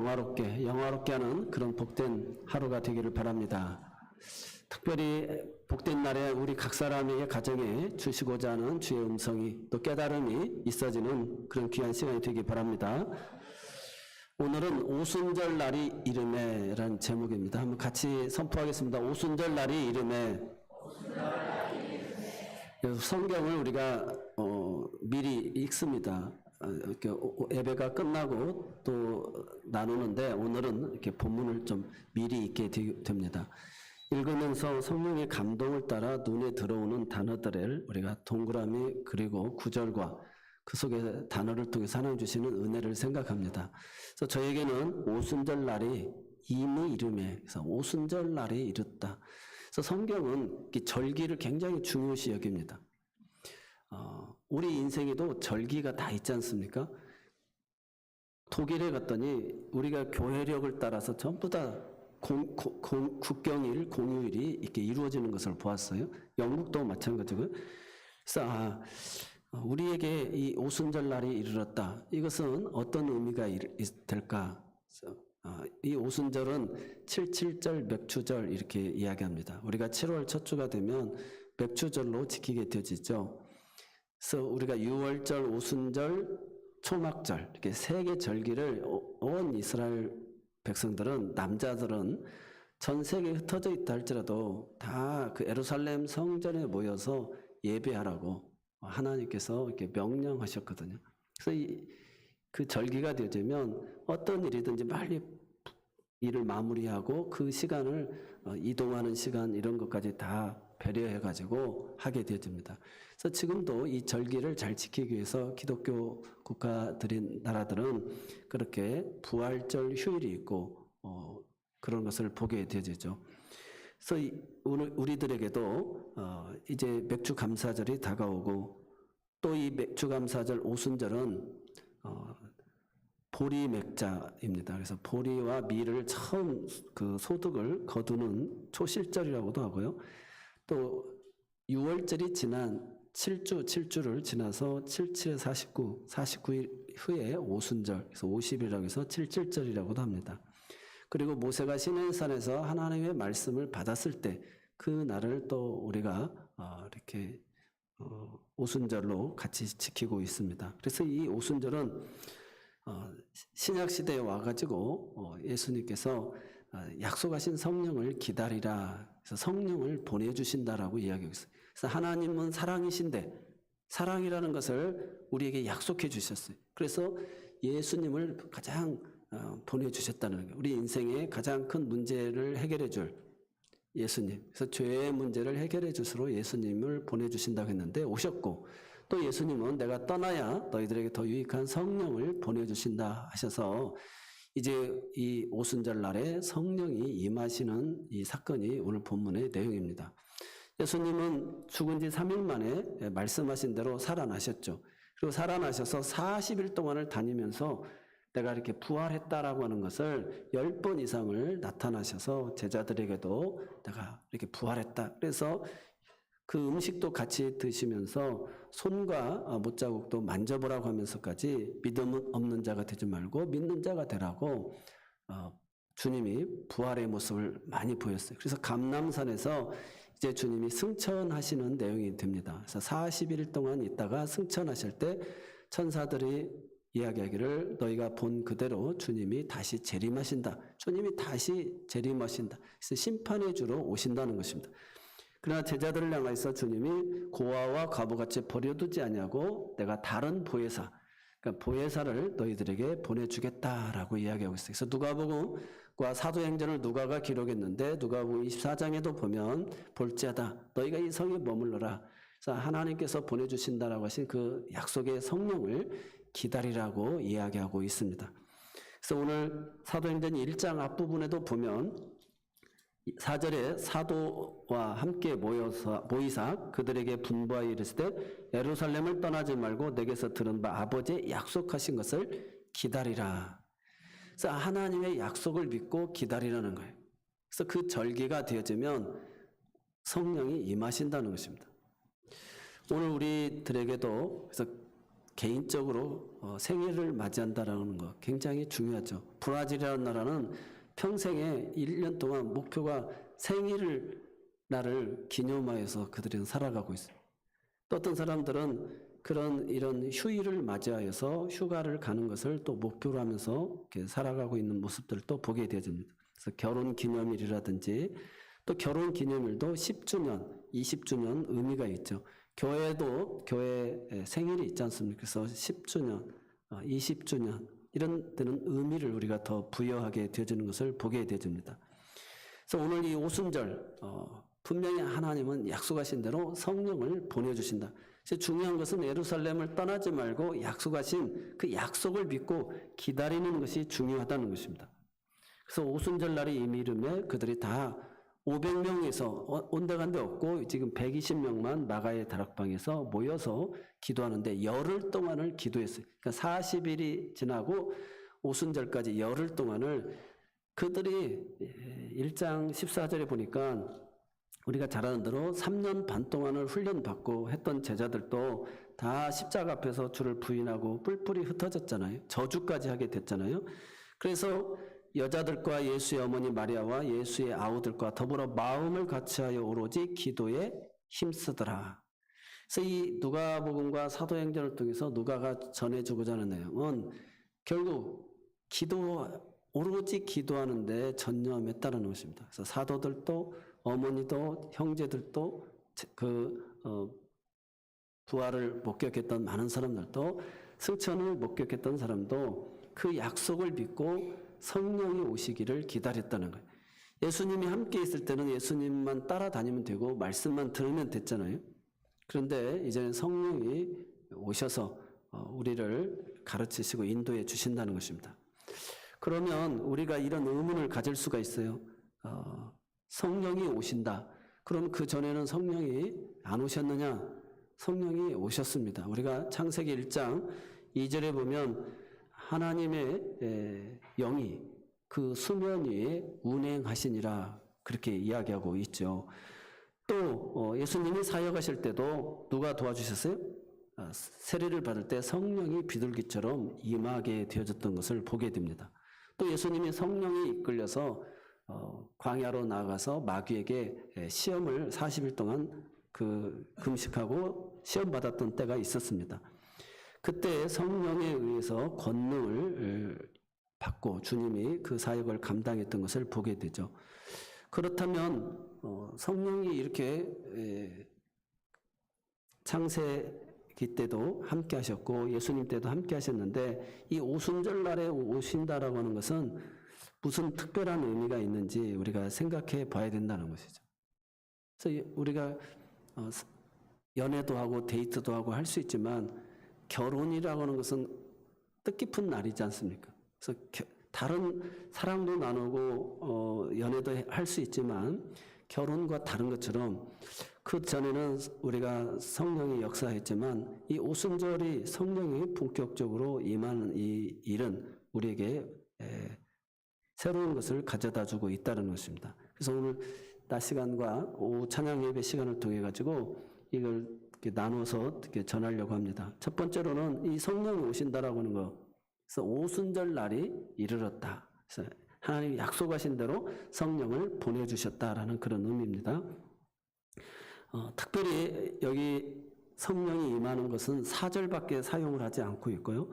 영화롭게 하는 그런 복된 하루가 되기를 바랍니다. 특별히 복된 날에 우리 각 사람에게 가정에 주시고자 하는 주의 음성이 또 깨달음이 있어지는 그런 귀한 시간이 되기 바랍니다. 오늘은 오순절 날이 이름에라는 제목입니다. 한번 같이 선포하겠습니다. 오순절 날이 이름에. 성경을 우리가 미리 읽습니다. 이렇게 예배가 끝나고 또 나누는데 오늘은 이렇게 본문을 좀 미리 읽게 됩니다. 읽으면서 성령의 감동을 따라 눈에 들어오는 단어들을 우리가 동그라미 그리고 구절과 그 속에 단어를 통해 하나님 주시는 은혜를 생각합니다. 그래서 저에게는 오순절 날이 이미 이름에, 그래서 오순절 날이 이르다. 그래서 성경은 절기를 굉장히 중요시 여깁니다. 우리 인생에도 절기가 다 있지 않습니까? 독일에 갔더니 우리가 교회력을 따라서 전부 다 국경일, 공휴일이 이렇게 이루어지는 것을 보았어요. 영국도 마찬가지고요. 그래서 우리에게 이 오순절 날이 이르렀다. 이것은 어떤 의미가 될까? 이 오순절은 77절, 맥추절 이렇게 이야기합니다. 우리가 7월 첫 주가 되면 맥추절로 지키게 되어지죠. 그래서 우리가 6월절, 오순절, 초막절 이렇게 세 개 절기를 온 이스라엘 백성들은, 남자들은 전 세계에 흩어져 있다 할지라도 다 그 예루살렘 성전에 모여서 예배하라고 하나님께서 이렇게 명령하셨거든요. 그래서 그 절기가 되어지면 어떤 일이든지 빨리 일을 마무리하고 그 시간을 이동하는 시간 이런 것까지 다 배려해가지고 하게 되어집니다. 그래서 지금도 이 절기를 잘 지키기 위해서 기독교 국가들인 나라들은 그렇게 부활절 휴일이 있고 그런 것을 보게 되어지죠. 그래서 오늘 우리들에게도 이제 맥주감사절이 다가오고 또 이 맥주감사절 오순절은 보리맥자입니다. 그래서 보리와 밀을 처음 그 소득을 거두는 초실절이라고도 하고요. 또 6월절이 지난 7주를 지나서 77에 49일 후에 오순절, 그래서 50일이라고 해서 77절이라고도 합니다. 그리고 모세가 시내산에서 하나님의 말씀을 받았을 때 그 날을 또 우리가 이렇게 오순절로 같이 지키고 있습니다. 그래서 이 오순절은 신약 시대에 와가지고 예수님께서 약속하신 성령을 기다리라. 그래서 성령을 보내주신다라고 이야기하고 있어요. 그래서 하나님은 사랑이신데 사랑이라는 것을 우리에게 약속해 주셨어요. 그래서 예수님을 가장 보내주셨다는 거예요. 우리 인생의 가장 큰 문제를 해결해 줄 예수님. 그래서 죄의 문제를 해결해 주시러 예수님을 보내주신다고 했는데 오셨고 또 예수님은 내가 떠나야 너희들에게 더 유익한 성령을 보내주신다 하셔서 이제 이 오순절 날에 성령이 임하시는 이 사건이 오늘 본문의 내용입니다. 예수님은 죽은 지 3일 만에 말씀하신 대로 살아나셨죠. 그리고 살아나셔서 40일 동안을 다니면서 내가 이렇게 부활했다라고 하는 것을 10번 이상을 나타나셔서 제자들에게도 내가 이렇게 부활했다. 그래서 그 음식도 같이 드시면서 손과 못자국도 만져보라고 하면서까지 믿음 없는 자가 되지 말고 믿는 자가 되라고 주님이 부활의 모습을 많이 보였어요. 그래서 감람산에서 이제 주님이 승천하시는 내용이 됩니다. 그래서 40일 동안 있다가 승천하실 때 천사들이 이야기하기를 너희가 본 그대로 주님이 다시 재림하신다. 주님이 다시 재림하신다. 그래서 심판의 주로 오신다는 것입니다. 그러나 제자들을 향해서 주님이 고아와 과부같이 버려두지 아니하고 내가 다른 보혜사, 그러니까 보혜사를 너희들에게 보내주겠다라고 이야기하고 있어요. 그래서 누가복음과 사도행전을 누가가 기록했는데 누가복음 24장에도 보면 볼지어다 너희가 이 성에 머물러라. 그래서 하나님께서 보내주신다라고 하신 그 약속의 성령을 기다리라고 이야기하고 있습니다. 그래서 오늘 사도행전 1장 앞부분에도 보면 4절에 사도와 함께 모이사 그들에게 분부하여 이르시되 예루살렘을 떠나지 말고 내게서 들은 바 아버지의 약속하신 것을 기다리라. 그래서 하나님의 약속을 믿고 기다리라는 거예요. 그래서 그 절기가 되어지면 성령이 임하신다는 것입니다. 오늘 우리들에게도 그래서 개인적으로 생일을 맞이한다라는 거 굉장히 중요하죠. 브라질이라는 나라는 평생에 1년 동안 목표가 생일을 날을 기념하여서 그들은 살아가고 있어요. 또 어떤 사람들은 이런 휴일을 맞이하여서 휴가를 가는 것을 또 목표로 하면서 이렇게 살아가고 있는 모습들을 또 보게 되어집니다. 그래서 결혼 기념일이라든지 또 결혼 기념일도 10주년, 20주년 의미가 있죠. 교회도 교회 생일이 있지 않습니까? 그래서 10주년, 20주년 이런 데는 의미를 우리가 더 부여하게 되어지는 것을 보게 되어집니다. 그래서 오늘 이 오순절 분명히 하나님은 약속하신 대로 성령을 보내주신다. 중요한 것은 예루살렘을 떠나지 말고 약속하신 그 약속을 믿고 기다리는 것이 중요하다는 것입니다. 그래서 오순절 날이 이르매 그들이 다 500명에서 온데간데 없고 지금 120명만 마가의 다락방에서 모여서 기도하는데 열흘 동안을 기도했어요. 그러니까 40일이 지나고 오순절까지 열흘 동안을 그들이 1장 14절에 보니까 우리가 잘 아는 대로 3년 반 동안을 훈련받고 했던 제자들도 다 십자가 앞에서 주를 부인하고 뿔뿔이 흩어졌잖아요. 저주까지 하게 됐잖아요. 그래서 여자들과 예수의 어머니 마리아와 예수의 아우들과 더불어 마음을 같이하여 오로지 기도에 힘쓰더라. 그래서 이 누가복음과 사도행전을 통해서 누가가 전해주고자 하는 내용은 결국 오로지 기도하는데 전념했다는 것입니다. 그래서 사도들도 어머니도 형제들도 부활을 목격했던 많은 사람들도 승천을 목격했던 사람도 그 약속을 믿고 성령이 오시기를 기다렸다는 거예요. 예수님이 함께 있을 때는 예수님만 따라다니면 되고 말씀만 들으면 됐잖아요. 그런데 이제는 성령이 오셔서 우리를 가르치시고 인도해 주신다는 것입니다. 그러면 우리가 이런 의문을 가질 수가 있어요. 성령이 오신다. 그럼 그 전에는 성령이 안 오셨느냐? 성령이 오셨습니다. 우리가 창세기 1장 2절에 보면 하나님의 영이 그 수면 위에 운행하시니라 그렇게 이야기하고 있죠. 또 예수님이 사역하실 때도 누가 도와주셨어요? 세례를 받을 때 성령이 비둘기처럼 임하게 되어졌던 것을 보게 됩니다. 또 예수님이 성령에 이끌려서 광야로 나가서 마귀에게 시험을 40일 동안 금식하고 시험 받았던 때가 있었습니다. 그때 성령에 의해서 권능을 받고 주님이 그 사역을 감당했던 것을 보게 되죠. 그렇다면 성령이 이렇게 창세기 때도 함께 하셨고 예수님 때도 함께 하셨는데 이 오순절 날에 오신다라고 하는 것은 무슨 특별한 의미가 있는지 우리가 생각해 봐야 된다는 것이죠. 그래서 우리가 연애도 하고 데이트도 하고 할 수 있지만 결혼이라고 하는 것은 뜻깊은 날이지 않습니까? 그래서 다른 사랑도 나누고 연애도 할 수 있지만 결혼과 다른 것처럼 그 전에는 우리가 성령이 역사했지만 이 오순절이 성령이 본격적으로 임하는 이 일은 우리에게 새로운 것을 가져다 주고 있다는 것입니다. 그래서 오늘 낮 시간과 오후 찬양 예배 시간을 통해 가지고 이걸 이렇게 나눠서 이렇게 전하려고 합니다. 첫 번째로는 이 성령이 오신다라고 하는 거. 그래서 오순절 날이 이르렀다. 그래서 하나님이 약속하신 대로 성령을 보내주셨다라는 그런 의미입니다. 특별히 여기 성령이 임하는 것은 4절밖에 사용을 하지 않고 있고요.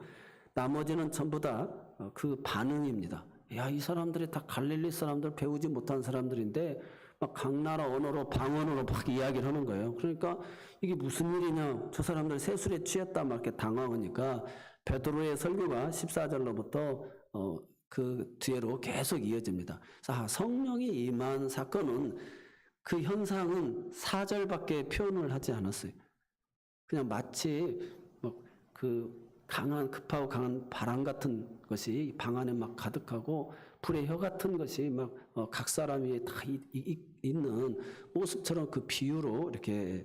나머지는 전부 다 그 반응입니다. 야, 이 사람들이 다 갈릴리 사람들 배우지 못한 사람들인데 막 각 나라 언어로 방언으로 막 이야기를 하는 거예요. 그러니까 이게 무슨 일이냐? 저 사람들 세술에 취했다 막 이렇게 당황하니까 베드로의 설교가 14절로부터 그 뒤로 계속 이어집니다. 성령이 임한 사건은 그 현상은 4절밖에 표현을 하지 않았어요. 그냥 마치 급하고 강한 바람 같은 것이 방 안에 막 가득하고 불의 혀 같은 것이 막 각 사람 위에 다 있는 모습처럼 그 비유로 이렇게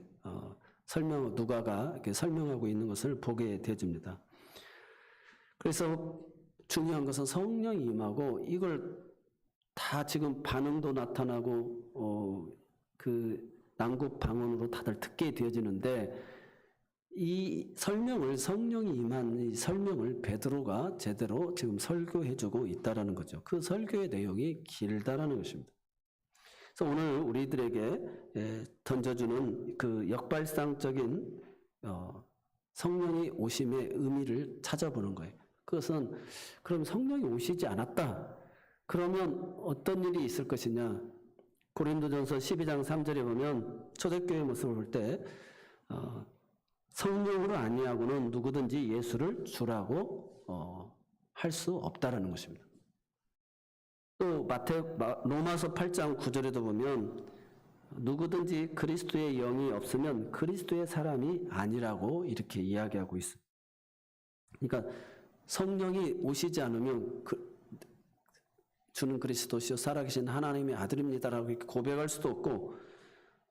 누가가 이렇게 설명하고 있는 것을 보게 되어집니다. 그래서 중요한 것은 성령이 임하고 이걸 다 지금 반응도 나타나고 그 난국 방언으로 다들 듣게 되어지는데 이 설명을 성령이 임한 이 설명을 베드로가 제대로 지금 설교해주고 있다라는 거죠. 그 설교의 내용이 길다라는 것입니다. 그래서 오늘 우리들에게 던져주는 그 역발상적인 성령이 오심의 의미를 찾아보는 거예요. 그것은 그럼 성령이 오시지 않았다. 그러면 어떤 일이 있을 것이냐. 고린도전서 12장 3절에 보면 초대교회의 모습을 볼 때 성령으로 아니하고는 누구든지 예수를 주라고 할 수 없다라는 것입니다. 또 로마서 8장 9절에도 보면 누구든지 그리스도의 영이 없으면 그리스도의 사람이 아니라고 이렇게 이야기하고 있습니다. 그러니까 성령이 오시지 않으면 주는 그리스도시요 살아계신 하나님의 아들입니다라고 이렇게 고백할 수도 없고,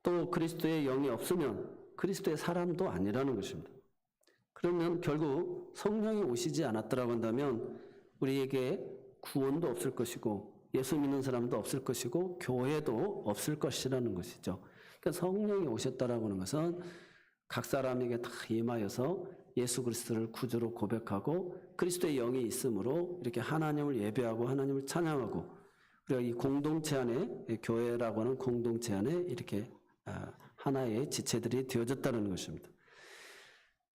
또 그리스도의 영이 없으면 그리스도의 사람도 아니라는 것입니다. 그러면 결국 성령이 오시지 않았더라고 한다면 우리에게 구원도 없을 것이고 예수 믿는 사람도 없을 것이고 교회도 없을 것이라는 것이죠. 그러니까 성령이 오셨다라고 하는 것은 각 사람에게 다 임하여서 예수 그리스도를 구주로 고백하고 그리스도의 영이 있으므로 이렇게 하나님을 예배하고 하나님을 찬양하고 우리가 이 공동체 안에, 교회라고 하는 공동체 안에 이렇게 하나의 지체들이 되어졌다는 것입니다.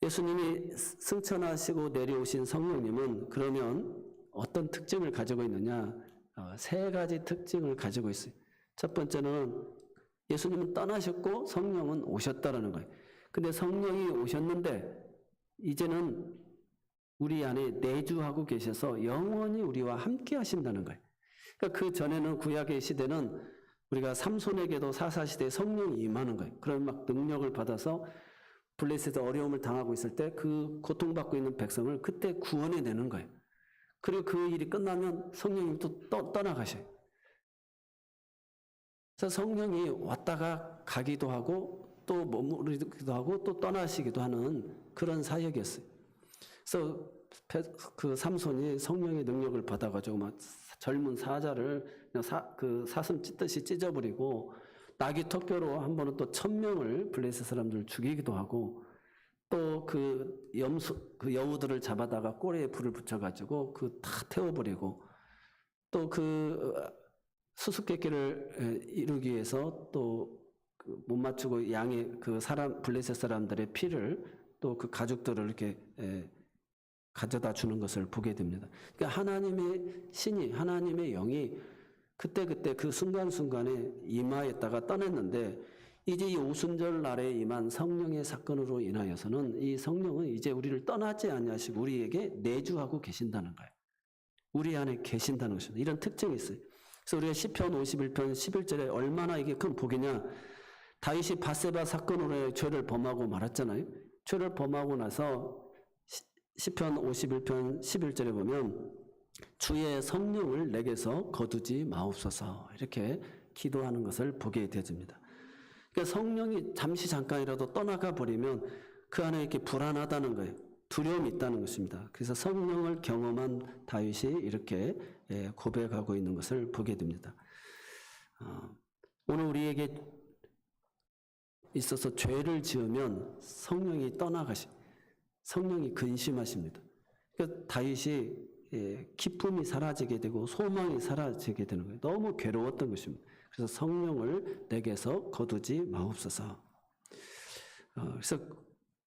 예수님이 승천하시고 내려오신 성령님은 그러면 어떤 특징을 가지고 있느냐? 세 가지 특징을 가지고 있어요. 첫 번째는 예수님은 떠나셨고 성령은 오셨다라는 거예요. 근데 성령이 오셨는데 이제는 우리 안에 내주하고 계셔서 영원히 우리와 함께 하신다는 거예요. 그러니까 그 전에는 구약의 시대는 우리가 삼손에게도 사사시대에 성령이 임하는 거예요. 그런 막 능력을 받아서 블레셋에 어려움을 당하고 있을 때 그 고통받고 있는 백성을 그때 구원해내는 거예요. 그리고 그 일이 끝나면 성령이 또 떠나가셔요. 그래서 성령이 왔다가 가기도 하고 또 머무르기도 하고 또 떠나시기도 하는 그런 사역이었어요. 그래서 그 삼손이 성령의 능력을 받아가지고 막 젊은 사자를 그 사슴 찢듯이 찢어버리고 나귀 턱뼈로 한 번은 또 1000명을 블레셋 사람들을 죽이기도 하고 또 그 여우들을 잡아다가 꼬리에 불을 붙여가지고 그 다 태워버리고 또 그 수수께끼를 이루기 위해서 또 못 맞추고 양의 그 블레셋 사람들의 피를 또 그 가족들을 이렇게 가져다 주는 것을 보게 됩니다. 그러니까 하나님의 신이, 하나님의 영이 그때그때 그 순간순간에 임하였다가 떠났는데 이제 이 오순절 날에 임한 성령의 사건으로 인하여서는 이 성령은 이제 우리를 떠나지 아니하시고 우리에게 내주하고 계신다는 거예요. 우리 안에 계신다는 것입니다. 이런 특징이 있어요. 그래서 우리가 시편 51편 11절에 얼마나 이게 큰 복이냐. 다윗이 밧세바 사건으로 죄를 범하고 말았잖아요. 죄를 범하고 나서 시편 51편 11절에 보면 주의 성령을 내게서 거두지 마옵소서 이렇게 기도하는 것을 보게 되어집니다. 그러니까 성령이 잠깐이라도 떠나가 버리면 그 안에 이렇게 불안하다는 거예요. 두려움이 있다는 것입니다. 그래서 성령을 경험한 다윗이 이렇게 고백하고 있는 것을 보게 됩니다. 오늘 우리에게 있어서 죄를 지으면 성령이 성령이 근심하십니다. 그러니까 다윗이 기쁨이 사라지게 되고 소망이 사라지게 되는 거예요. 너무 괴로웠던 것입니다. 그래서 성령을 내게서 거두지 마옵소서. 그래서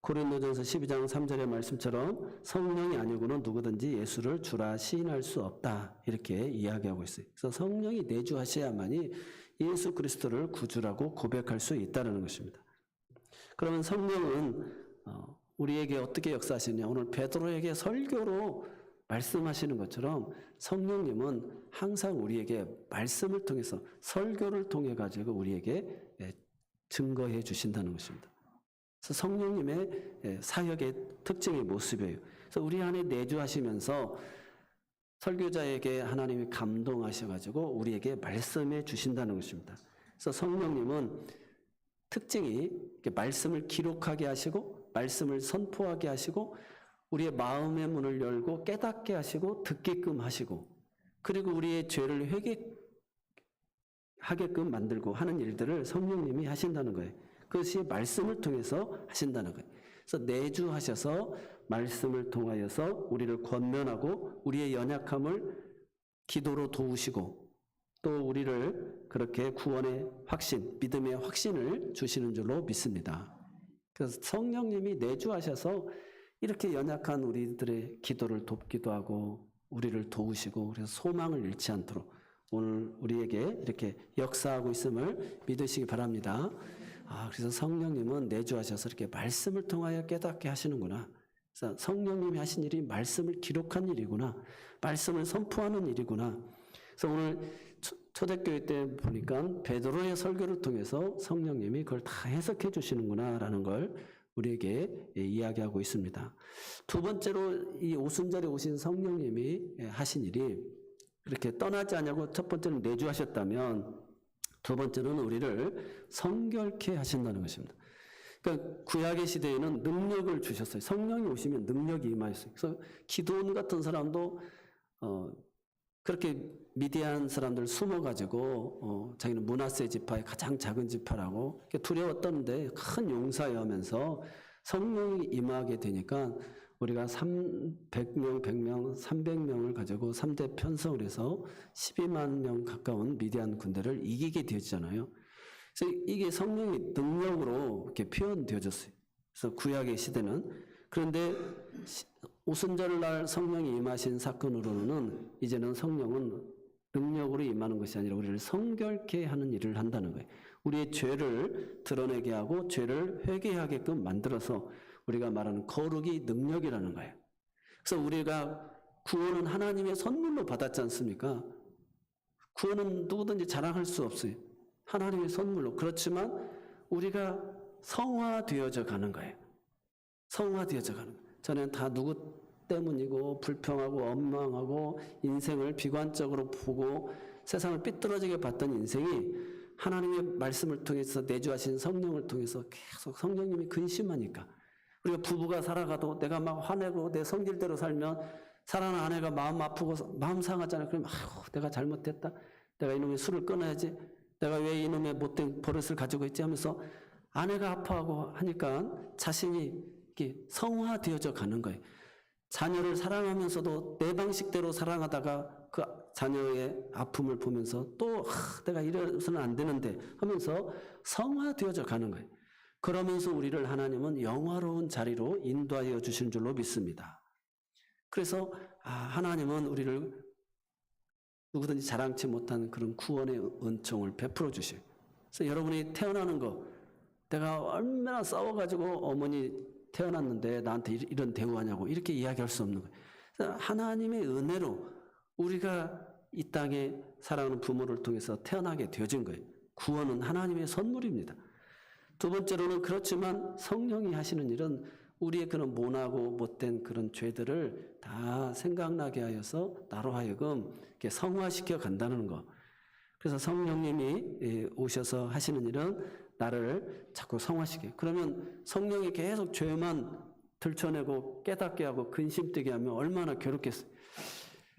고린도전서 12장 3절의 말씀처럼 성령이 아니고는 누구든지 예수를 주라 시인할 수 없다 이렇게 이야기하고 있어요. 그래서 성령이 내주하셔야만이 예수 그리스도를 구주라고 고백할 수 있다는 것입니다. 그러면 성령은 우리에게 어떻게 역사하시냐. 오늘 베드로에게 설교로 말씀하시는 것처럼 성령님은 항상 우리에게 말씀을 통해서 설교를 통해 가지고 우리에게 증거해 주신다는 것입니다. 그래서 성령님의 사역의 특징의 모습이에요. 그래서 우리 안에 내주하시면서 설교자에게 하나님이 감동하셔가지고 우리에게 말씀해 주신다는 것입니다. 그래서 성령님은 특징이 말씀을 기록하게 하시고 말씀을 선포하게 하시고 우리의 마음의 문을 열고 깨닫게 하시고 듣게끔 하시고 그리고 우리의 죄를 회개하게끔 만들고 하는 일들을 성령님이 하신다는 거예요. 그것이 말씀을 통해서 하신다는 거예요. 그래서 내주하셔서 말씀을 통하여서 우리를 권면하고 우리의 연약함을 기도로 도우시고 또 우리를 그렇게 구원의 확신, 믿음의 확신을 주시는 줄로 믿습니다. 그래서 성령님이 내주하셔서 이렇게 연약한 우리들의 기도를 돕기도 하고 우리를 도우시고 그래서 소망을 잃지 않도록 오늘 우리에게 이렇게 역사하고 있음을 믿으시기 바랍니다. 그래서 성령님은 내주하셔서 이렇게 말씀을 통하여 깨닫게 하시는구나. 그래서 성령님이 하신 일이 말씀을 기록한 일이구나. 말씀을 선포하는 일이구나. 그래서 오늘 초대교회 때 보니까 베드로의 설교를 통해서 성령님이 그걸 다 해석해 주시는구나라는 걸 우리에게 이야기하고 있습니다. 두 번째로 이 오순절에 오신 성령님이 하신 일이 그렇게 떠나지 않냐고 첫 번째는 내주하셨다면 두 번째는 우리를 성결케 하신다는 것입니다. 그러니까 구약의 시대에는 능력을 주셨어요. 성령이 오시면 능력이 임하였어요. 그래서 기드온 같은 사람도 그렇게 미디안 사람들 숨어가지고 자기는 므낫세 지파의 가장 작은 지파라고 두려웠던데 큰 용사여 하면서 성령이 임하게 되니까 우리가 100명, 100명, 300명을 가지고 3대 편성을 해서 12만 명 가까운 미디안 군대를 이기게 되었잖아요. 그래서 이게 성령의 능력으로 이렇게 표현되어졌어요. 그래서 구약의 시대는. 그런데 오순절날 성령이 임하신 사건으로는 이제는 성령은 능력으로 임하는 것이 아니라 우리를 성결케 하는 일을 한다는 거예요. 우리의 죄를 드러내게 하고 죄를 회개하게끔 만들어서 우리가 말하는 거룩이 능력이라는 거예요. 그래서 우리가 구원은 하나님의 선물로 받았지 않습니까? 구원은 누구든지 자랑할 수 없어요. 하나님의 선물로. 그렇지만 우리가 성화되어져 가는 거예요. 성화되어져 가는 거예요. 저는 다 누구 때문이고 불평하고 원망하고 인생을 비관적으로 보고 세상을 삐뚤어지게 봤던 인생이 하나님의 말씀을 통해서 내주하신 성령을 통해서 계속 성령님이 근심하니까 우리가 부부가 살아가도 내가 막 화내고 내 성질대로 살면 사랑하는 아내가 마음 아프고 마음 상하잖아요. 그러면 내가 잘못했다. 내가 이놈의 술을 끊어야지. 내가 왜 이놈의 못된 버릇을 가지고 있지 하면서 아내가 아파하고 하니까 자신이 이렇게 성화되어져 가는 거예요. 자녀를 사랑하면서도 내 방식대로 사랑하다가 그 자녀의 아픔을 보면서 또 내가 이래서는 안 되는데 하면서 성화되어져 가는 거예요. 그러면서 우리를 하나님은 영화로운 자리로 인도하여 주신 줄로 믿습니다. 그래서 하나님은 우리를 누구든지 자랑치 못한 그런 구원의 은총을 베풀어 주셔요. 그래서 여러분이 태어나는 거 내가 얼마나 싸워가지고 어머니 태어났는데 나한테 이런 대우하냐고 이렇게 이야기할 수 없는 거예요. 그래서 하나님의 은혜로 우리가 이 땅에 사랑하는 부모를 통해서 태어나게 되어진 거예요. 구원은 하나님의 선물입니다. 두 번째로는 그렇지만 성령이 하시는 일은 우리의 그런 모나고 못된 그런 죄들을 다 생각나게 하여서 나로 하여금 이렇게 성화시켜 간다는 거. 그래서 성령님이 오셔서 하시는 일은 나를 자꾸 성화시켜요. 그러면 성령이 계속 죄만 들춰내고 깨닫게 하고 근심되게 하면 얼마나 괴롭겠어요.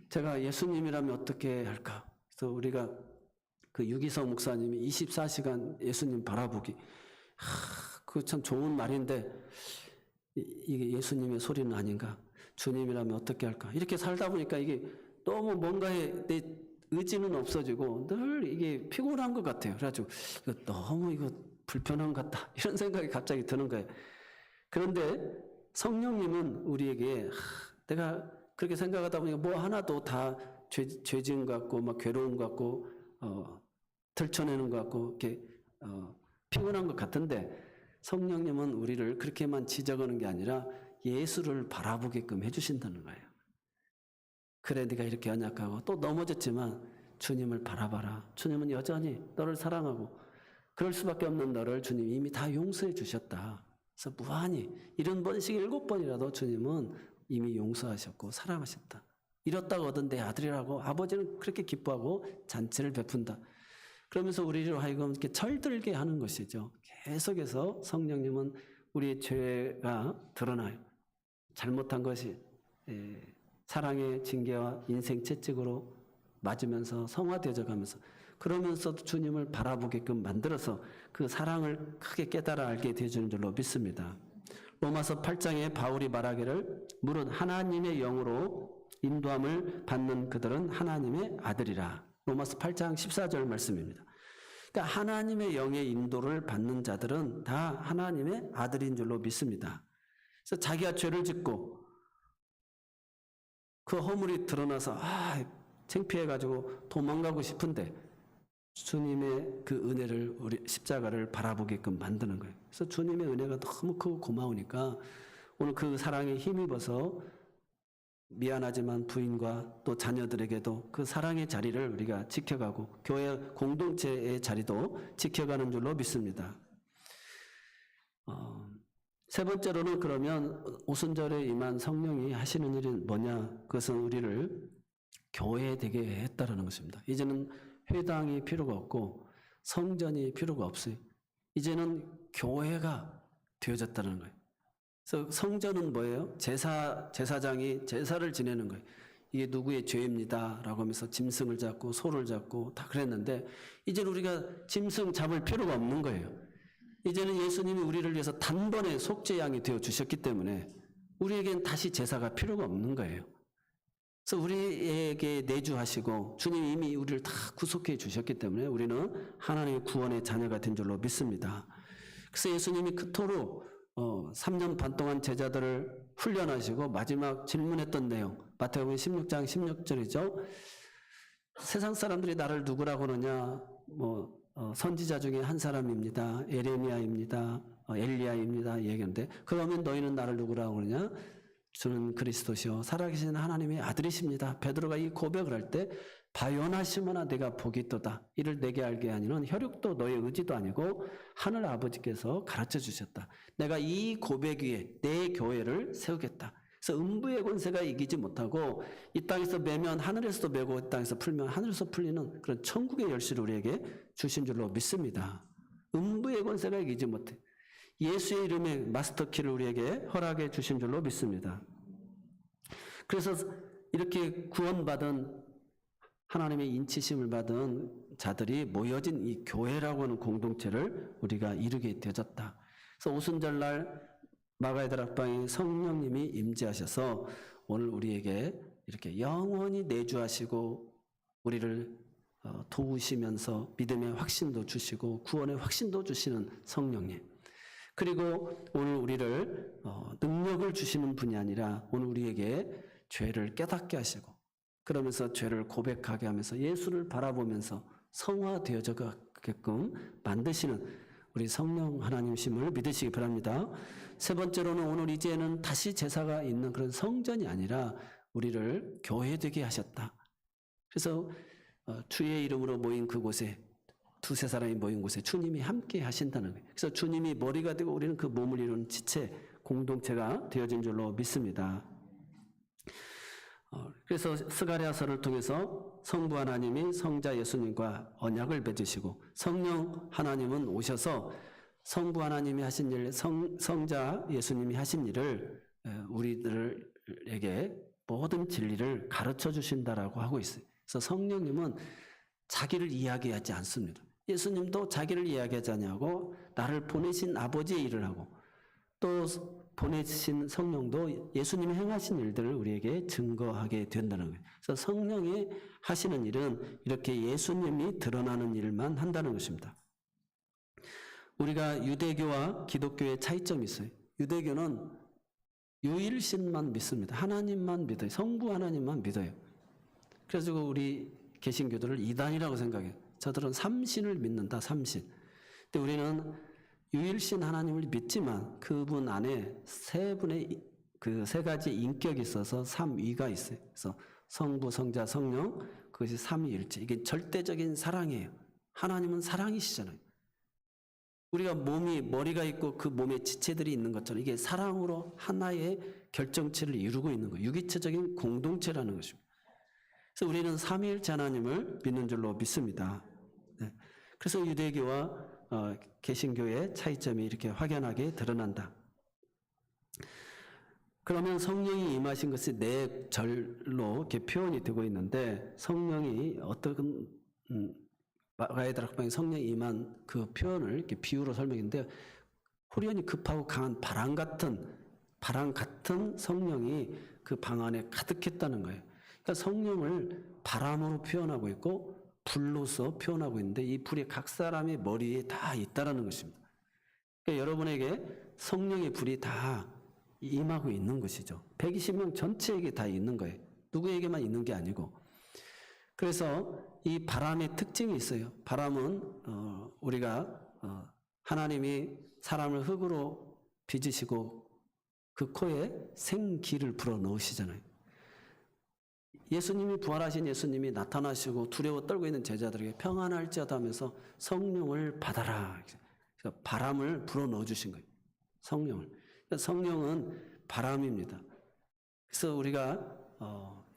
제가 예수님이라면 어떻게 할까? 그래서 우리가 그 유기성 목사님이 24시간 예수님 바라보기. 그거 참 좋은 말인데 이게 예수님의 소리는 아닌가? 주님이라면 어떻게 할까? 이렇게 살다 보니까 이게 너무 뭔가에 내 의지는 없어지고 늘 이게 피곤한 것 같아요. 그래가지고 너무 불편한 것 같다. 이런 생각이 갑자기 드는 거예요. 그런데 성령님은 우리에게 내가 그렇게 생각하다 보니까 뭐 하나도 다 죄진 것 같고 막 괴로운 것 같고 들춰내는 것 같고 이렇게 피곤한 것 같은데 성령님은 우리를 그렇게만 지적하는 게 아니라 예수를 바라보게끔 해주신다는 거예요. 그래 네가 이렇게 연약하고 또 넘어졌지만 주님을 바라봐라. 주님은 여전히 너를 사랑하고 그럴 수밖에 없는 너를 주님이 이미 다 용서해 주셨다. 그래서 무한히 70번씩 7번이라도 주님은 이미 용서하셨고 사랑하셨다. 잃었다고 얻은 내 아들이라고 아버지는 그렇게 기뻐하고 잔치를 베푼다. 그러면서 우리를 하여금 이렇게 철들게 하는 것이죠. 계속해서 성령님은 우리의 죄가 드러나요. 잘못한 것이 사랑의 징계와 인생 채찍으로 맞으면서 성화되어져 가면서 그러면서도 주님을 바라보게끔 만들어서 그 사랑을 크게 깨달아 알게 되어주는 줄로 믿습니다. 로마서 8장에 바울이 말하기를 무릇 하나님의 영으로 인도함을 받는 그들은 하나님의 아들이라. 로마서 8장 14절 말씀입니다. 그러니까 하나님의 영의 인도를 받는 자들은 다 하나님의 아들인 줄로 믿습니다. 그래서 자기가 죄를 짓고 그 허물이 드러나서 창피해가지고 도망가고 싶은데 주님의 그 은혜를 우리 십자가를 바라보게끔 만드는 거예요. 그래서 주님의 은혜가 너무 크고 고마우니까 오늘 그 사랑에 힘입어서 미안하지만 부인과 또 자녀들에게도 그 사랑의 자리를 우리가 지켜가고 교회 공동체의 자리도 지켜가는 줄로 믿습니다. 세 번째로는 그러면 오순절에 임한 성령이 하시는 일은 뭐냐? 그것은 우리를 교회되게 했다라는 것입니다. 이제는 회당이 필요가 없고 성전이 필요가 없어요. 이제는 교회가 되어졌다는 거예요. 그래서 성전은 뭐예요? 제사장이 제사를 지내는 거예요. 이게 누구의 죄입니다 라고 하면서 짐승을 잡고 소를 잡고 다 그랬는데 이제는 우리가 짐승 잡을 필요가 없는 거예요. 이제는 예수님이 우리를 위해서 단번에 속죄양이 되어 주셨기 때문에 우리에겐 다시 제사가 필요가 없는 거예요. 그래서 우리에게 내주하시고 주님이 이미 우리를 다 구속해 주셨기 때문에 우리는 하나님의 구원의 자녀가 된 줄로 믿습니다. 그래서 예수님이 그토록 3년 반 동안 제자들을 훈련하시고 마지막 질문했던 내용 마태복음 16장 16절이죠. 세상 사람들이 나를 누구라고 하느냐 선지자 중에 한 사람입니다. 에레미야입니다. 엘리야입니다. 얘기하는데 그러면 너희는 나를 누구라고 하느냐? 주는 그리스도시요 살아계신 하나님의 아들이십니다. 베드로가 이 고백을 할 때 바요나시모나 내가 복이 있도다. 이를 내게 알게 하니는 혈육도 너의 의지도 아니고 하늘 아버지께서 가르쳐 주셨다. 내가 이 고백 위에 내 교회를 세우겠다. 그래서 음부의 권세가 이기지 못하고 이 땅에서 매면 하늘에서도 매고 이 땅에서 풀면 하늘에서 풀리는 그런 천국의 열쇠를 우리에게 주신 줄로 믿습니다. 음부의 권세가 이기지 못해. 예수의 이름의 마스터키를 우리에게 허락해 주신 줄로 믿습니다. 그래서 이렇게 구원받은 하나님의 인치심을 받은 자들이 모여진 이 교회라고 하는 공동체를 우리가 이루게 되어졌다. 그래서 오순절날 마가의 다락방에 성령님이 임재하셔서 오늘 우리에게 이렇게 영원히 내주하시고 우리를 도우시면서 믿음의 확신도 주시고 구원의 확신도 주시는 성령님. 그리고 오늘 우리를 능력을 주시는 분이 아니라 오늘 우리에게 죄를 깨닫게 하시고 그러면서 죄를 고백하게 하면서 예수를 바라보면서 성화되어져가게끔 만드시는 우리 성령 하나님심을 믿으시기 바랍니다. 세 번째로는 오늘 이제는 다시 제사가 있는 그런 성전이 아니라 우리를 교회되게 하셨다. 그래서 주의 이름으로 모인 그곳에 두세 사람이 모인 곳에 주님이 함께 하신다는 거예요. 그래서 주님이 머리가 되고 우리는 그 몸을 이루는 지체 공동체가 되어진 줄로 믿습니다. 그래서 스가랴서를 통해서 성부 하나님이 성자 예수님과 언약을 맺으시고 성령 하나님은 오셔서 성부 하나님이 하신 일, 성자 예수님이 하신 일을 우리들에게 모든 진리를 가르쳐 주신다라고 하고 있어요. 그래서 성령님은 자기를 이야기하지 않습니다. 예수님도 자기를 이야기하지 않냐고 나를 보내신 아버지의 일을 하고 또 보내신 성령도 예수님이 행하신 일들을 우리에게 증거하게 된다는 거예요. 그래서 성령이 하시는 일은 이렇게 예수님이 드러나는 일만 한다는 것입니다. 우리가 유대교와 기독교의 차이점이 있어요. 유대교는 유일신만 믿습니다. 하나님만 믿어요. 성부 하나님만 믿어요. 그래서 우리 개신교들을 이단이라고 생각해요. 저들은 삼신을 믿는다. 삼신. 근데 우리는 유일신 하나님을 믿지만 그분 안에 세 분의 그 세 가지 인격이 있어서 삼위가 있어요. 그래서 성부, 성자, 성령 그것이 삼위일체. 이게 절대적인 사랑이에요. 하나님은 사랑이시잖아요. 우리가 머리가 있고 그 몸에 지체들이 있는 것처럼 이게 사랑으로 하나의 결정체를 이루고 있는 거예요. 유기체적인 공동체라는 것입니다. 그래서 우리는 삼위일체 하나님을 믿는 줄로 믿습니다. 네. 그래서 유대교와 개신교의 차이점이 이렇게 확연하게 드러난다. 그러면 성령이 임하신 것이 네 절로 이렇게 표현이 되고 있는데 성령이 어떤 마가의 다락방에 성령이 임한 그 표현을 이렇게 비유로 설명했는데 호련히 급하고 강한 바람 같은 성령이 그 방 안에 가득했다는 거예요. 그러니까 성령을 바람으로 표현하고 있고 불로서 표현하고 있는데 이 불이 각 사람의 머리에 다 있다라는 것입니다. 그러니까 여러분에게 성령의 불이 다 임하고 있는 것이죠. 120명 전체에게 다 있는 거예요. 누구에게만 있는 게 아니고. 그래서 이 바람의 특징이 있어요. 바람은 우리가 하나님이 사람을 흙으로 빚으시고 그 코에 생기를 불어 넣으시잖아요. 예수님이 부활하신 예수님이 나타나시고 두려워 떨고 있는 제자들에게 평안할지어다 하면서 성령을 받아라. 그러니까 바람을 불어 넣어 주신 거예요. 성령을. 그러니까 성령은 바람입니다. 그래서 우리가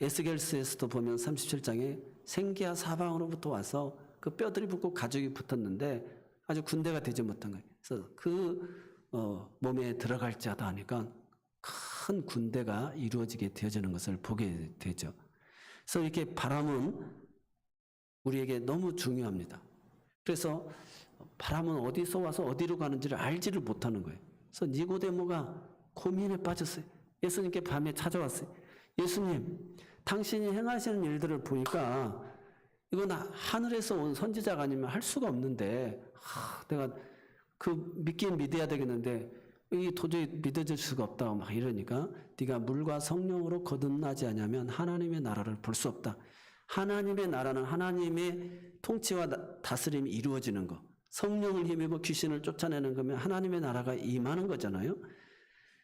에스겔서에서도 보면 37장에 생기와 사방으로부터 와서 그 뼈들이 붙고 가죽이 붙었는데 아주 군대가 되지 못한 거예요. 그래서 그 몸에 들어갈지어다 하니까 큰 군대가 이루어지게 되어지는 것을 보게 되죠. 그래서 이렇게 바람은 우리에게 너무 중요합니다. 그래서 바람은 어디서 와서 어디로 가는지를 알지를 못하는 거예요. 그래서 니고데모가 고민에 빠졌어요. 예수님께 밤에 찾아왔어요. 예수님, 당신이 행하시는 일들을 보니까 이건 하늘에서 온 선지자가 아니면 할 수가 없는데 내가 믿긴 믿어야 되겠는데 이 도저히 믿어질 수가 없다 막 이러니까 네가 물과 성령으로 거듭나지 않으면 하나님의 나라를 볼 수 없다. 하나님의 나라는 하나님의 통치와 다스림이 이루어지는 거. 성령을 힘입어 귀신을 쫓아내는 거면 하나님의 나라가 임하는 거잖아요.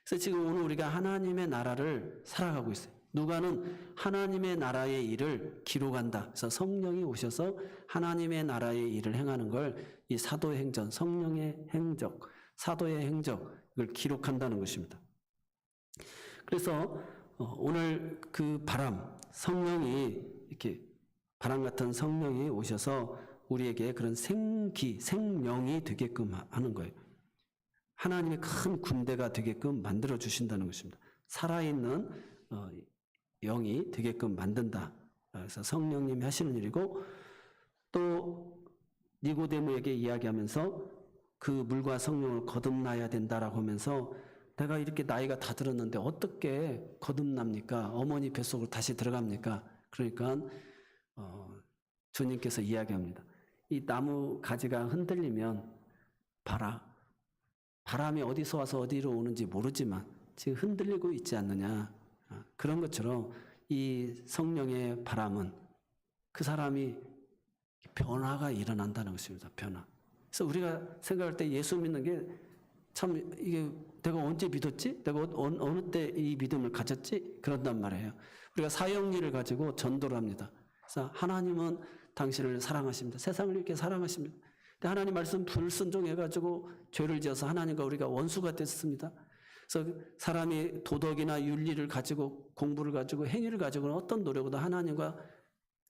그래서 지금 오늘 우리가 하나님의 나라를 살아가고 있어요. 누가는 하나님의 나라의 일을 기록한다. 그래서 성령이 오셔서 하나님의 나라의 일을 행하는 걸 이 사도의 행전, 성령의 행적, 사도의 행적 이걸 기록한다는 것입니다. 그래서 오늘 그 바람, 성령이 이렇게 바람 같은 성령이 오셔서 우리에게 그런 생기, 생명이 되게끔 하는 거예요. 하나님의 큰 군대가 되게끔 만들어 주신다는 것입니다. 살아있는 영이 되게끔 만든다. 그래서 성령님이 하시는 일이고 또 니고데모에게 이야기하면서 그 물과 성령을 거듭나야 된다라고 하면서 내가 이렇게 나이가 다 들었는데 어떻게 거듭납니까? 어머니 뱃속으로 다시 들어갑니까? 그러니까 주님께서 이야기합니다. 이 나무 가지가 흔들리면 봐라. 바람이 어디서 와서 어디로 오는지 모르지만 지금 흔들리고 있지 않느냐. 그런 것처럼 이 성령의 바람은 그 사람이 변화가 일어난다는 것입니다. 변화. 그래서 우리가 생각할 때 예수 믿는 게 참 이게 내가 언제 믿었지? 내가 어느 때 이 믿음을 가졌지? 그런단 말이에요. 우리가 사형리를 가지고 전도를 합니다. 그래서 하나님은 당신을 사랑하십니다. 세상을 이렇게 사랑하십니다. 근데 하나님 말씀 불순종해가지고 죄를 지어서 하나님과 우리가 원수가 됐습니다. 그래서 사람이 도덕이나 윤리를 가지고 공부를 가지고 행위를 가지고는 어떤 노력으로도 하나님과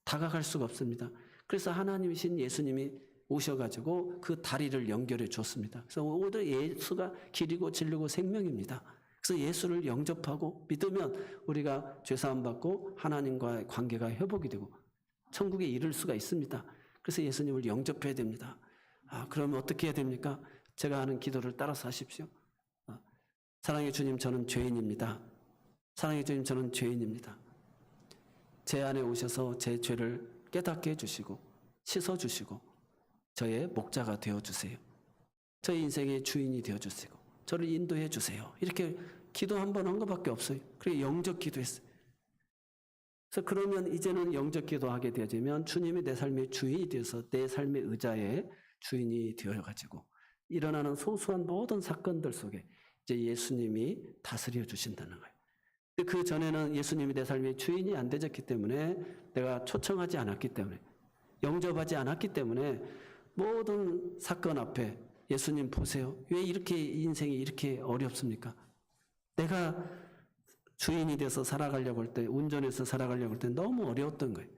다가갈 수가 없습니다. 그래서 하나님이신 예수님이 오셔가지고 그 다리를 연결해 줬습니다. 그래서 오늘 예수가 길이고 진리고 생명입니다. 그래서 예수를 영접하고 믿으면 우리가 죄사함 받고 하나님과의 관계가 회복이 되고 천국에 이를 수가 있습니다. 그래서 예수님을 영접해야 됩니다. 그러면 어떻게 해야 됩니까? 제가 하는 기도를 따라서 하십시오. 사랑의 주님, 저는 죄인입니다. 사랑의 주님, 저는 죄인입니다. 제 안에 오셔서 제 죄를 깨닫게 해주시고 씻어주시고 저의 목자가 되어주세요. 저의 인생의 주인이 되어주시고 저를 인도해 주세요. 이렇게 기도 한 번 한 것밖에 없어요. 그래 영접 기도했어요. 그래서 그러면 이제는 영접 기도하게 되어지면 주님이 내 삶의 주인이 되어서 내 삶의 의자의 주인이 되어가지고 일어나는 소소한 모든 사건들 속에 이제 예수님이 다스려 주신다는 거예요. 그 전에는 예수님이 내 삶의 주인이 안 되졌기 때문에 내가 초청하지 않았기 때문에 영접하지 않았기 때문에 모든 사건 앞에 예수님 보세요. 왜 이렇게 인생이 이렇게 어렵습니까? 내가 주인이 돼서 살아가려고 할 때, 운전해서 살아가려고 할 때 너무 어려웠던 거예요.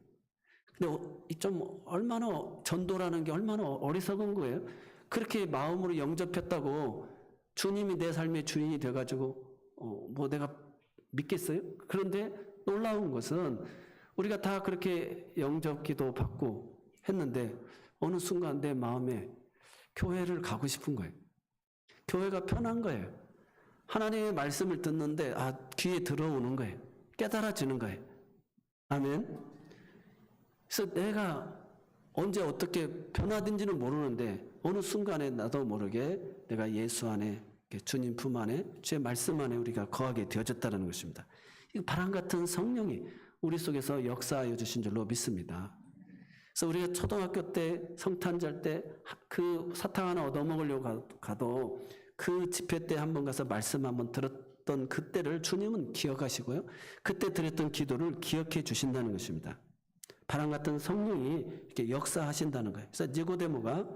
근데 좀 얼마나 전도라는 게 얼마나 어리석은 거예요. 그렇게 마음으로 영접했다고 주님이 내 삶의 주인이 돼가지고 뭐 내가 믿겠어요? 그런데 놀라운 것은 우리가 다 그렇게 영접 기도 받고 했는데 어느 순간 내 마음에 교회를 가고 싶은 거예요. 교회가 편한 거예요. 하나님의 말씀을 듣는데 귀에 들어오는 거예요. 깨달아지는 거예요. 아멘. 그래서 내가 언제 어떻게 변화된지는 모르는데 어느 순간에 나도 모르게 내가 예수 안에, 주님 품 안에, 주의 말씀 안에 우리가 거하게 되어졌다는 것입니다. 이 바람 같은 성령이 우리 속에서 역사하여 주신 줄로 믿습니다. 그래서 우리가 초등학교 때 성탄절 때 그 사탕 하나 얻어먹으려고 가도 그 집회 때 한번 가서 말씀 한번 들었던 그때를 주님은 기억하시고요. 그때 드렸던 기도를 기억해 주신다는 것입니다. 바람 같은 성령이 이렇게 역사하신다는 거예요. 그래서 니고데모가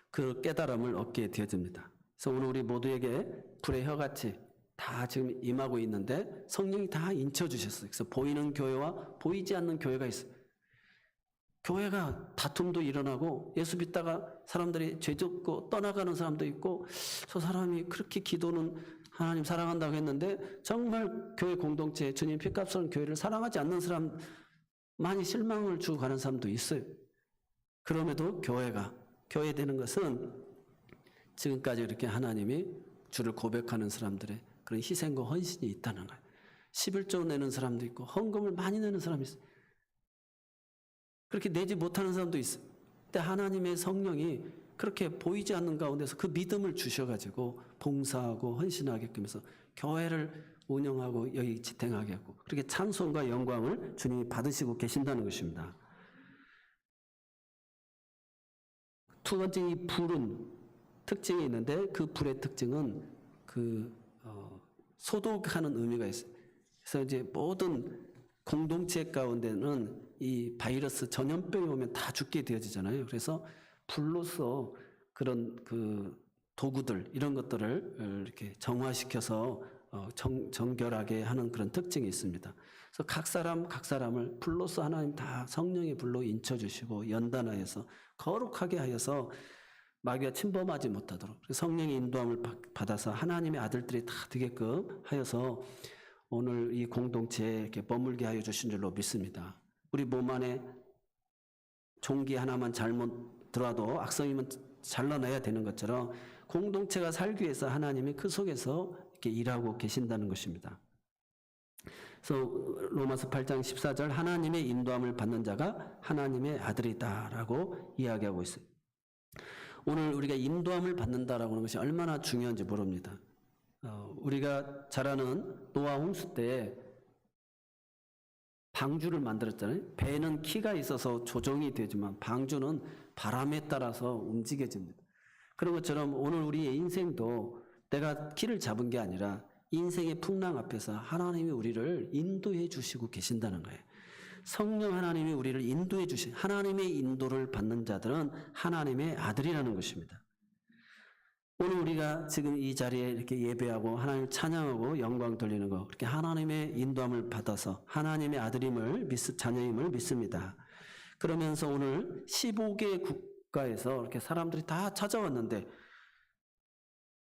그 깨달음을 얻게 되어집니다. 그래서 오늘 우리 모두에게 불의 혀같이 다 지금 임하고 있는데 성령이 다 인쳐주셨어요. 그래서 보이는 교회와 보이지 않는 교회가 있어요. 교회가 다툼도 일어나고 예수 믿다가 사람들이 죄 짓고 떠나가는 사람도 있고 저 사람이 그렇게 기도는 하나님 사랑한다고 했는데 정말 교회 공동체 주님 피값스러운 교회를 사랑하지 않는 사람 많이 실망을 주고 가는 사람도 있어요. 그럼에도 교회 되는 것은 지금까지 이렇게 하나님이 주를 고백하는 사람들의 그런 희생과 헌신이 있다는 거예요. 11조 내는 사람도 있고 헌금을 많이 내는 사람이 있어요. 그렇게 내지 못하는 사람도 있어요. 근데 하나님의 성령이 그렇게 보이지 않는 가운데서 그 믿음을 주셔가지고 봉사하고 헌신하게끔 해서 교회를 운영하고 여기 지탱하게 하고 그렇게 찬송과 영광을 주님이 받으시고 계신다는 것입니다. 두 번째, 이 불은 특징이 있는데 그 불의 특징은 소독하는 의미가 있어요. 그래서 이제 모든 공동체 가운데는 이 바이러스 전염병이 오면 다 죽게 되어지잖아요. 그래서 불로서 그런 그 도구들 이런 것들을 이렇게 정화시켜서 정결하게 하는 그런 특징이 있습니다. 그래서 각 사람을 불로서 하나님 다 성령의 불로 인쳐주시고 연단하여서 거룩하게 하여서 마귀가 침범하지 못하도록 성령의 인도함을 받아서 하나님의 아들들이 다 되게끔 하여서 오늘 이 공동체에 이렇게 머물게 하여 주신 줄로 믿습니다. 우리 몸 안에 종기 하나만 잘못 들어와도 악성이면 잘라내야 되는 것처럼 공동체가 살기 위해서 하나님이 그 속에서 이렇게 일하고 계신다는 것입니다. 그래서 로마서 8장 14절 하나님의 인도함을 받는 자가 하나님의 아들이다라고 이야기하고 있어요. 오늘 우리가 인도함을 받는다라고 하는 것이 얼마나 중요한지 모릅니다. 우리가 잘 아는 노아 홍수 때 방주를 만들었잖아요. 배는 키가 있어서 조정이 되지만 방주는 바람에 따라서 움직여집니다. 그런 것처럼 오늘 우리의 인생도 내가 키를 잡은 게 아니라 인생의 풍랑 앞에서 하나님이 우리를 인도해 주시고 계신다는 거예요. 성령 하나님이 우리를 인도해 주신 하나님의 인도를 받는 자들은 하나님의 아들이라는 것입니다. 오늘 우리가 지금 이 자리에 이렇게 예배하고 하나님을 찬양하고 영광 돌리는 거 그렇게 하나님의 인도함을 받아서 하나님의 아들임을 자녀임을 믿습니다. 그러면서 오늘 15개 국가에서 이렇게 사람들이 다 찾아왔는데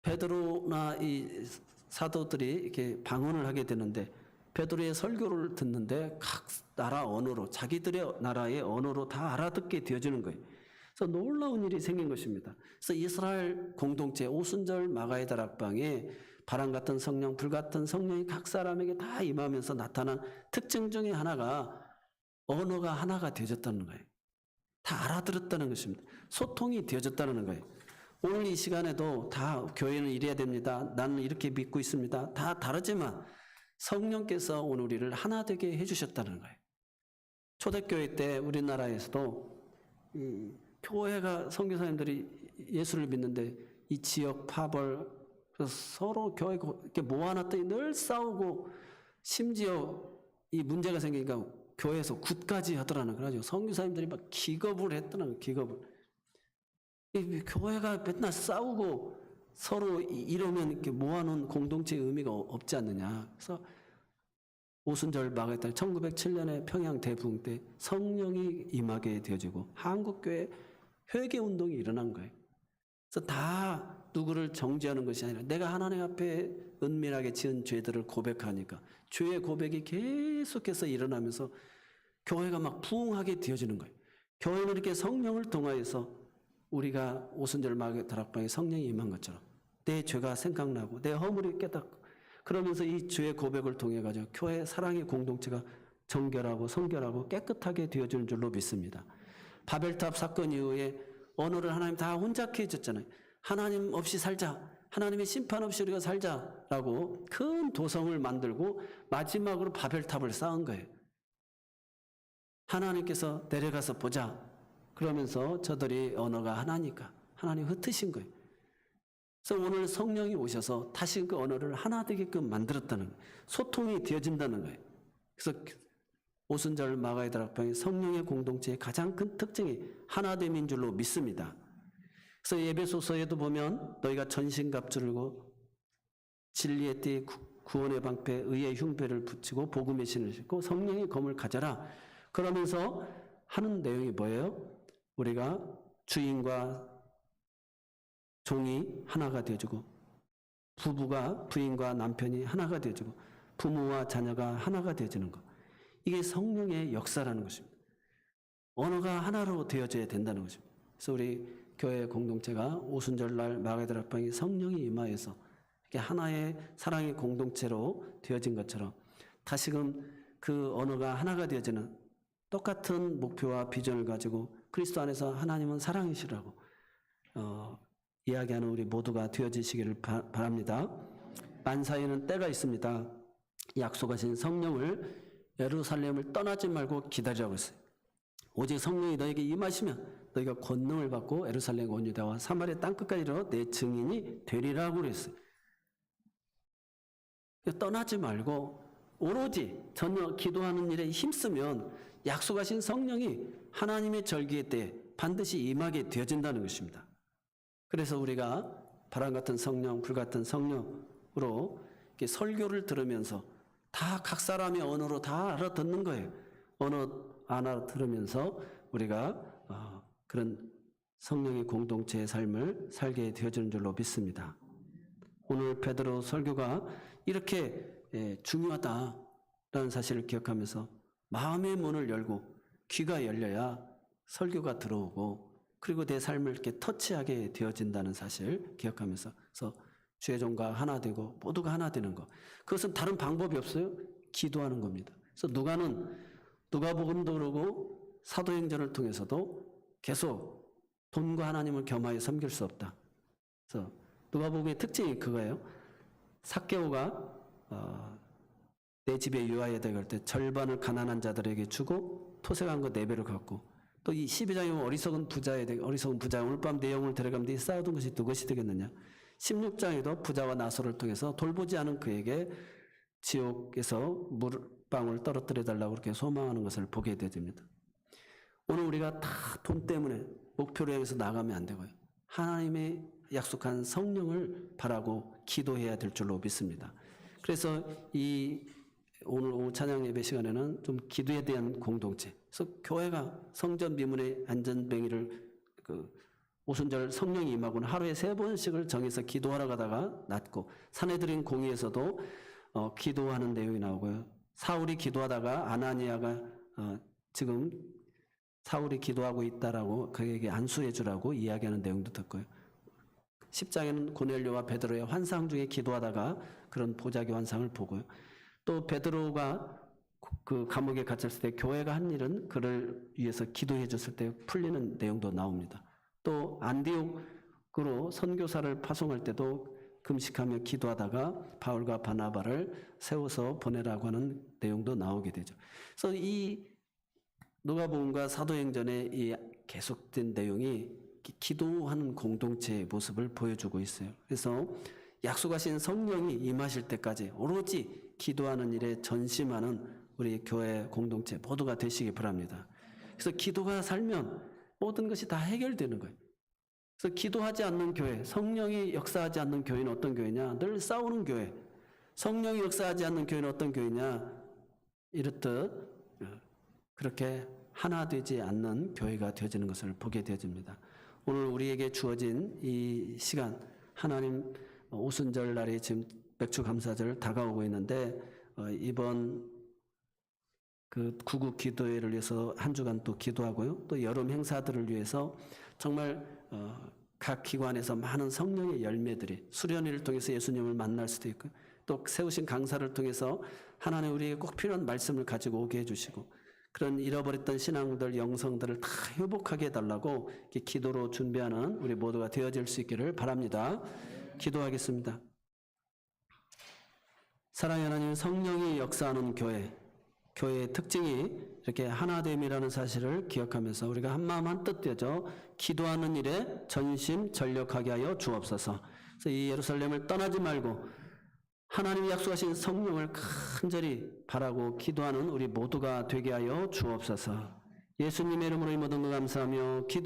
베드로나 이 사도들이 이렇게 방언을 하게 되는데 베드로의 설교를 듣는데 각 나라 언어로 자기들의 나라의 언어로 다 알아듣게 되어지는 거예요. 그래서 놀라운 일이 생긴 것입니다. 그래서 이스라엘 공동체 오순절 마가의 다락방에 바람 같은 성령, 불 같은 성령이 각 사람에게 다 임하면서 나타난 특징 중에 하나가 언어가 하나가 되어졌다는 거예요. 다 알아들었다는 것입니다. 소통이 되어졌다는 거예요. 오늘 이 시간에도 다 교회는 이래야 됩니다. 나는 이렇게 믿고 있습니다. 다 다르지만 성령께서 오늘 우리를 하나 되게 해주셨다는 거예요. 초대교회 때 우리나라에서도 교회가 선교사님들이 예수를 믿는데 이 지역 파벌 서로 교회 이렇게 모아놨더니 늘 싸우고 심지어 이 문제가 생기니까 교회에서 굿까지 하더라는 거죠. 선교사님들이 막 기겁을 했더라는 기겁을. 이 교회가 맨날 싸우고 서로 이러면 이렇게 모아놓은 공동체의 의미가 없지 않느냐. 그래서 오순절 막았다. 1907년에 평양 대붕 때 성령이 임하게 되어지고 한국교회 회개운동이 일어난 거예요. 그래서 다 누구를 정죄하는 것이 아니라 내가 하나님 앞에 은밀하게 지은 죄들을 고백하니까 죄의 고백이 계속해서 일어나면서 교회가 막 부흥하게 되어지는 거예요. 교회는 이렇게 성령을 통하여서 우리가 오순절 마귀 다락방에 성령이 임한 것처럼 내 죄가 생각나고 내 허물이 깨닫고 그러면서 이 주의 고백을 통해 가지고 교회 사랑의 공동체가 정결하고 성결하고 깨끗하게 되어지는 줄로 믿습니다. 바벨탑 사건 이후에 언어를 하나님 다 혼잡케 해줬잖아요. 하나님 없이 살자. 하나님의 심판 없이 우리가 살자라고 큰 도성을 만들고 마지막으로 바벨탑을 쌓은 거예요. 하나님께서 내려가서 보자. 그러면서 저들이 언어가 하나니까 하나님 흩으신 거예요. 그래서 오늘 성령이 오셔서 다시 그 언어를 하나 되게끔 만들었다는 거예요. 소통이 되어진다는 거예요. 그래서 오순절 마가의 다락방이 성령의 공동체의 가장 큰 특징이 하나됨인 줄로 믿습니다. 그래서 예배소서에도 보면 너희가 전신갑주르고 진리의 띠 구원의 방패 의의 흉배를 붙이고 복음의 신을 신고 성령의 검을 가져라. 그러면서 하는 내용이 뭐예요? 우리가 주인과 종이 하나가 되어주고 부부가 부인과 남편이 하나가 되어주고 부모와 자녀가 하나가 되어지는 것. 이게 성령의 역사라는 것입니다. 언어가 하나로 되어져야 된다는 것입니다. 그래서 우리 교회 공동체가 오순절날 마가의 다락방이 성령이 임하여서 이렇게 하나의 사랑의 공동체로 되어진 것처럼 다시금 그 언어가 하나가 되어지는 똑같은 목표와 비전을 가지고 그리스도 안에서 하나님은 사랑이시라고 이야기하는 우리 모두가 되어지시기를 바랍니다. 만사에는 때가 있습니다. 약속하신 성령을 예루살렘을 떠나지 말고 기다리라고 했어요. 오직 성령이 너에게 임하시면 너희가 권능을 받고 예루살렘 온 유다와 사마리아 땅끝까지 이르러 내 증인이 되리라고 그랬어요. 떠나지 말고 오로지 전혀 기도하는 일에 힘쓰면 약속하신 성령이 하나님의 절기의 때에 반드시 임하게 되어진다는 것입니다. 그래서 우리가 바람 같은 성령, 불 같은 성령으로 이렇게 설교를 들으면서 다 각 사람의 언어로 다 알아듣는 거예요. 언어 알아들으면서 우리가 그런 성령의 공동체의 삶을 살게 되어지는 줄로 믿습니다. 오늘 베드로 설교가 이렇게 중요하다라는 사실을 기억하면서 마음의 문을 열고 귀가 열려야 설교가 들어오고 그리고 내 삶을 이렇게 터치하게 되어진다는 사실 기억하면서 그래서 주의 종과 하나 되고 모두가 하나 되는 것. 그것은 다른 방법이 없어요. 기도하는 겁니다. 그래서 누가복음도 그러고 사도행전을 통해서도 계속 돈과 하나님을 겸하여 섬길 수 없다. 그래서 누가복음의 특징이 그거예요. 삭개오가 내 집에 유하여야 될 때 절반을 가난한 자들에게 주고 토색한 거 4배를 갖고 또 이 12장에 보면 어리석은 부자 오늘 밤 내 영혼을 데려가면 네 쌓아둔 것이 누구시 되겠느냐. 16장에도 부자와 나소를 통해서 돌보지 않은 그에게 지옥에서 물방울 떨어뜨려 달라고 그렇게 소망하는 것을 보게 되집니다. 오늘 우리가 다 돈 때문에 목표를 향해서 나가면 안 되고요. 하나님의 약속한 성령을 바라고 기도해야 될 줄로 믿습니다. 그래서 오늘 오후 찬양 예배 시간에는 좀 기도에 대한 공동체. 그래서 교회가 성전 미문의 안전뱅이를 오순절 성령이 임하고는 하루에 3번씩을 정해서 기도하러 가다가 낫고 사내들인 공의에서도 기도하는 내용이 나오고요. 사울이 기도하다가 아나니아가 지금 사울이 기도하고 있다라고 그에게 안수해 주라고 이야기하는 내용도 듣고요. 10장에는 고넬료와 베드로의 환상 중에 기도하다가 그런 보자기 환상을 보고요. 또 베드로가 그 감옥에 갇혔을 때 교회가 한 일은 그를 위해서 기도해 줬을 때 풀리는 내용도 나옵니다. 또 안디옥으로 선교사를 파송할 때도 금식하며 기도하다가 바울과 바나바를 세워서 보내라고 하는 내용도 나오게 되죠. 그래서 이 누가복음과 사도행전의 이 계속된 내용이 기도하는 공동체의 모습을 보여주고 있어요. 그래서 약속하신 성령이 임하실 때까지 오로지 기도하는 일에 전심하는 우리 교회 공동체 모두가 되시기 바랍니다. 그래서 기도가 살면 모든 것이 다 해결되는 거예요. 그래서 기도하지 않는 교회, 성령이 역사하지 않는 교회는 어떤 교회냐? 늘 싸우는 교회. 성령이 역사하지 않는 교회는 어떤 교회냐? 이렇듯 그렇게 하나 되지 않는 교회가 되어지는 것을 보게 되어집니다. 오늘 우리에게 주어진 이 시간, 하나님 오순절 날이 지금 맥주 감사절 다가오고 있는데 이번 그 구국 기도회를 위해서 한 주간 또 기도하고요. 또 여름 행사들을 위해서 정말 각 기관에서 많은 성령의 열매들이 수련회를 통해서 예수님을 만날 수도 있고 또 세우신 강사를 통해서 하나님 우리에게 꼭 필요한 말씀을 가지고 오게 해주시고 그런 잃어버렸던 신앙들 영성들을 다 회복하게 해달라고 이렇게 기도로 준비하는 우리 모두가 되어질 수 있기를 바랍니다. 기도하겠습니다. 사랑의 하나님, 성령이 역사하는 교회의 특징이 이렇게 하나됨이라는 사실을 기억하면서 우리가 한마음 한뜻 되어져 기도하는 일에 전심전력하게 하여 주옵소서. 그래서 이 예루살렘을 떠나지 말고 하나님이 약속하신 성령을 간절히 바라고 기도하는 우리 모두가 되게 하여 주옵소서. 예수님의 이름으로 이 모든 것 감사하며 기도